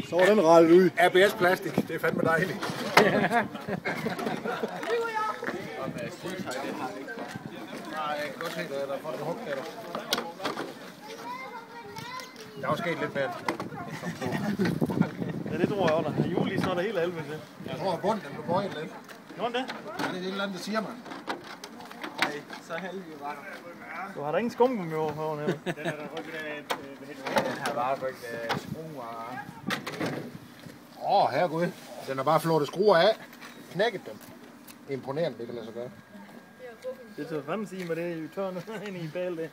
Så var den rettet ud. ABS plastik, det er fandme dejligt. Der er også sket lidt mere. Ja, det tror jeg også. Der julelis, når der helt helvede til. Jeg tror, at bunden den blev bøjet lidt. Gjorde den det? Ja, det er et eller andet, der siger man. Nej, så heldig var der. Du har da ingen skumgummi over herovre. Den er der rykket af den her bare rykket skruer. Herregud. Den har bare flået skruer af. Knækket dem. Imponerende, det kan lade sig gøre. Det tager fandme sige med det i tørne ind i bal det.